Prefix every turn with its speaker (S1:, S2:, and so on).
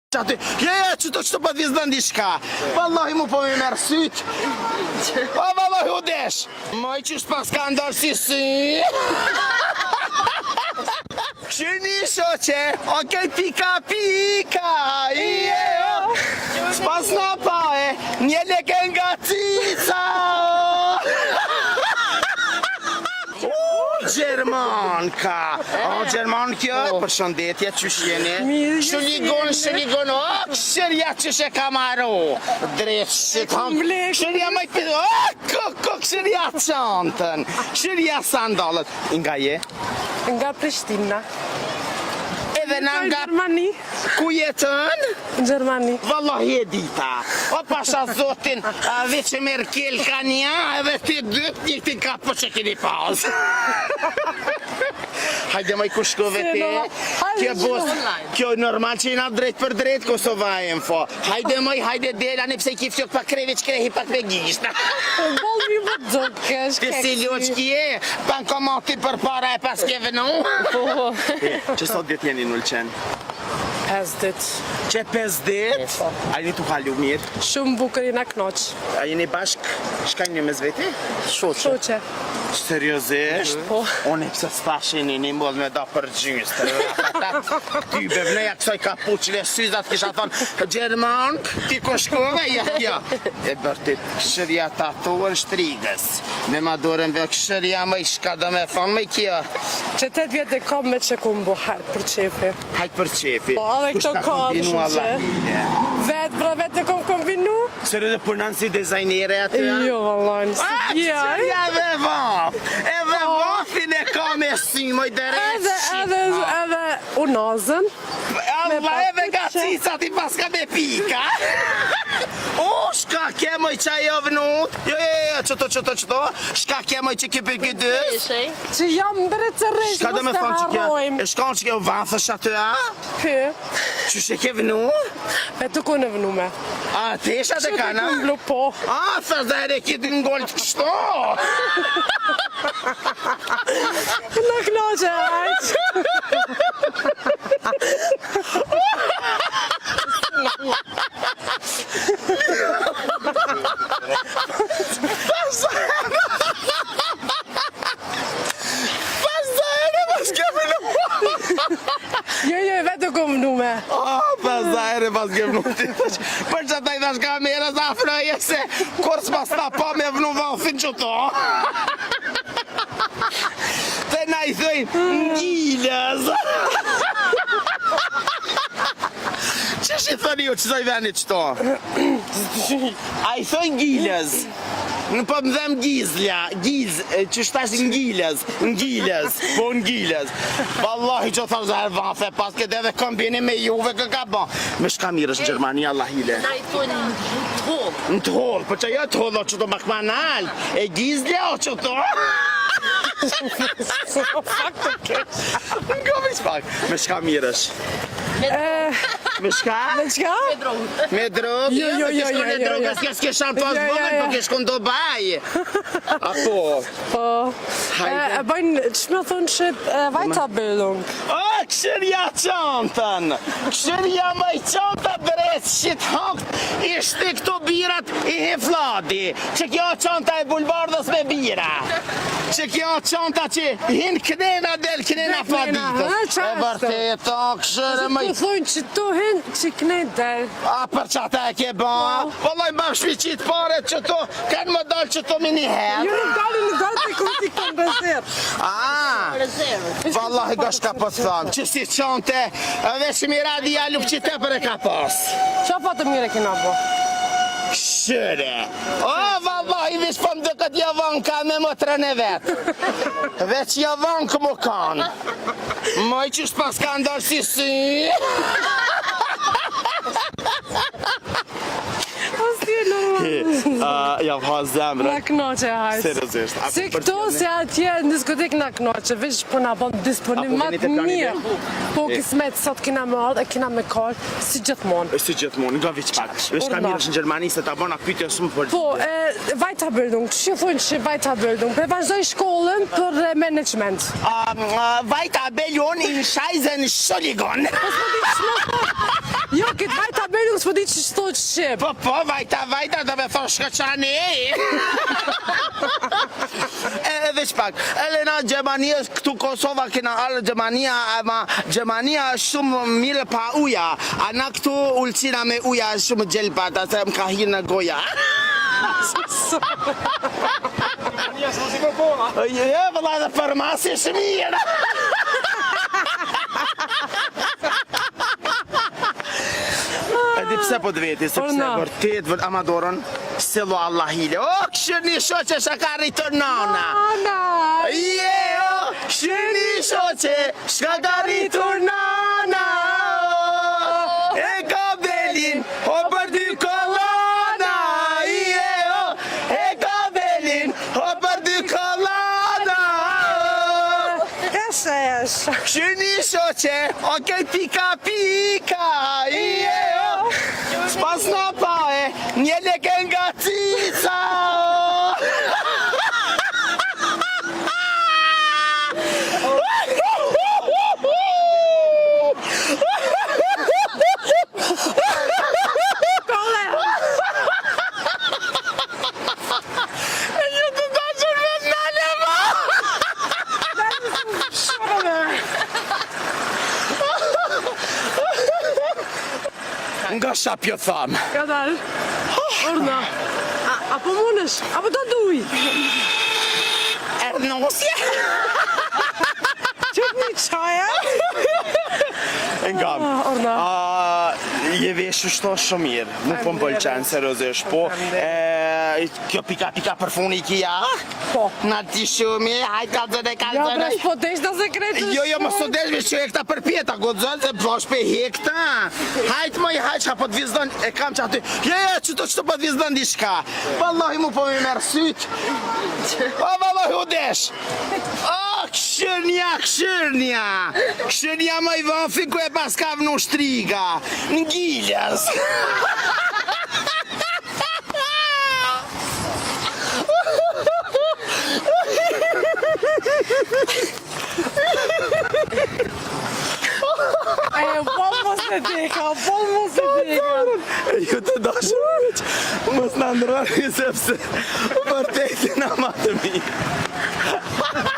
S1: Që të pa vizdan di shka. Wallahi mu po me merë syt. O wallahi u desh. Moj që s'pas ka ndarë si sy. Qëni shoqe, okej pika pika. S'pas na pa një leke nga cica. Gjermanka. O, Gjerman kjo, për shëndetje, qysh jeni? Shëligon, o, këshërja qysh e ka maru. Drejt shit, këshërja më i pidu, o, këshërja qantën, këshërja sandalët. Nga je?
S2: Nga Prishtina.
S1: Edhe na nga...
S2: Gjermani.
S1: Ku jetën?
S2: Gjermani.
S1: Wallahi e dita. O pasha zotin, veç Merkel ka nja, edhe ti dyt një ti ka po që kini pauz. Hajde moj ku shkove ti. Kjo normal që jena drejt për drejt Kosova info. Hajde moj, hajde dela, ne pse i kif qok pa krevi që krehi pak me gjishta.
S2: Bolmi më dëkesh.
S1: Ti si loq kje, pan komati për para e pas ke vënu. Që sot dit jeni në Ulqen?
S2: 5 dit.
S1: Që 5 dit? A jeni tu halu mirë?
S2: Shumë bukur jena knoq.
S1: A jeni bashk? Shkajnë një me zveti?
S2: Shoqe.
S1: Seriozisht?
S2: Po.
S1: Unë pse s'tashin një mod me da për gjystë. Ty bevneja kësoj kapuqile syzat kisha thonë Gjerman, ti ku shkove? Ja. E bërtit, këshërja tatuën shtrigës. Me madurën dhe këshërja më i shka do me thonë me kjo.
S2: Që 8 vjetë e kom me që ku më hajtë për qefi.
S1: Hajtë për qefi.
S2: Po, edhe këto kam shumë që. Vetë, pra vetë e kom kombinu?
S1: Sërë dhe punën si dizajnere atë?
S2: Jo, vallajnë, si
S1: këshërja dhe vaf. Edhe vafin e ka me si, moj dërejt
S2: Edhe unazën.
S1: Allah edhe nga cicat i paska me pika. O, shka ke moj qaj o vnut? Jo, qëto. Shka ke moj që ki për këdës?
S2: Që jam bërë të rejsh,
S1: Shka dhe me
S2: mos të
S1: thonë që ke?
S2: harrojmë.
S1: E shka që ke vathësh atë, a?
S2: Py.
S1: Që shë ke vnu?
S2: E të ku në vënu me.
S1: A, tesha dhe kana?
S2: Që të ku po.
S1: A, thës dhe ere ki të ngollë të kështo.
S2: Në knoqe, hajtë. Jo, vetë ku vënu me.
S1: Pas da ere pas ke vnu ti. Për që ta i dhash kamera sa afroje se kur s'pas ta pa me vnu vafin që to. Te na i thëjnë njilës. Qësh i thëni ju qësoj venit qëto? A i thëjnë gjilës. Në po më dhem gizlja, që shtash ngilës, po ngilës. Wallahi që thash dhe vafe, pas këtë edhe kombini me juve ka bon. Me shka mirësh në Gjermani, Allah hile.
S3: Na i thonë në t'hollë.
S1: Në t'hollë, për që jo t'hollë o që të makmanal, e gizlja o që të. Nga me shpak, me shka mirësh. Me shka?
S2: Me qka?
S1: Me drogë?
S2: Jo.
S1: Me drogë, s'ke shampas bëllën, për ke shkon do baj. A po?
S2: Po. E bëjnë, që me thonë që Weiterbildung.
S1: O, këshërja qantën. Këshërja më i qanta drejt shit hakt. Ishte këto birat i hefladi. Që kjo qanta e bulbardës me bira. Që kjo qanta që hin knena del knena fladitës. E vërtet, o, këshërë më i...
S2: Po thonë që tu hin që knej del.
S1: A për që ata e ke ba? Vëllaj më shpiqit pare që to, kanë më dalë që to mini herë.
S2: Jo në dalë të kuti kënë rezervë.
S1: Vëllaj ga shka po të thamë, që si qante, edhe që mi radia lup që te për e ka pas.
S2: Qa po të mire kina bo?
S1: Këshëre. O, vëllaj, vish po më dhe këtë javon ka me më të rëne vetë. Veç javon kë më kanë. Moj që shpas ka ndorë si sy. Ja vha zemrën.
S2: Na knoqe hajtë.
S1: Seriozisht.
S2: Si këto se atje në diskotek na knoqe, veç po na bon disponimat mirë. Po kismet sot kina me ardhë, e kina me kallë, si gjithmonë.
S1: Si gjithmonë, nga vich pak. Vesh ka mirësh në Gjermani se ta bona pyetje shumë për...
S2: Po, Weiterbildung, që thonë që Weiterbildung, pe vazhdoj shkollën për management.
S1: Weiterbildung in Scheisen Entschuldigung.
S2: Jo, këtë vajta beri unë s'po di që shto që shqip.
S1: Po, vajta, do me thonë shkëqani. Edhe shpak, edhe na Gjermania, këtu Kosova kena arë Gjermania, ama Gjermania është shumë mirë pa uja, a na këtu ulqina me uja është shumë gjelpat, se më ka hirë në goja. Je, vëlla dhe farmasi është mirë. E di pse po të veti, sepse vërtet vërtet Amadorën, sillu Allah hile. O, këshirë një shoqe shka rritur nana. O, këshirë një shoqe shka rritur nana. E ka belin, o për dy kolana. E ka belin, o për dy kolana. Këshirë një shoqe, okej pika pika. Spas na pae, një leke nga cica. Nga shapjo thamë.
S2: Ka dalë. Orna. Apo munësh? Apo do duj?
S1: Ernosje.
S2: Qëtë një qaja?
S1: Nga.
S2: Orna.
S1: Je veshë shto shumë mirë. Nuk po më pëlqenë, seriozisht. Po, kjo pika për funi kia.
S2: Po.
S1: Na ti shumë, hajt kalzën e
S2: Ja,
S1: kalzën.
S2: bre, s'po desh da sekretë
S1: Jo, më sot desh me që e këta për pjeta, godzën, se po shpe hekta. Hajt moj, hajt që po të vizdon, e kam që aty. Që të po të vizdon di shka. Wallahi mu po me merë syt. Wallahi u desh. Këshërnja më i vëfi ku e pas ka vënu shtriga. Në gjiljas.
S2: Po mos e deka.
S1: Ju të dashur, mos në ndroni sepse vërtet në matë mirë.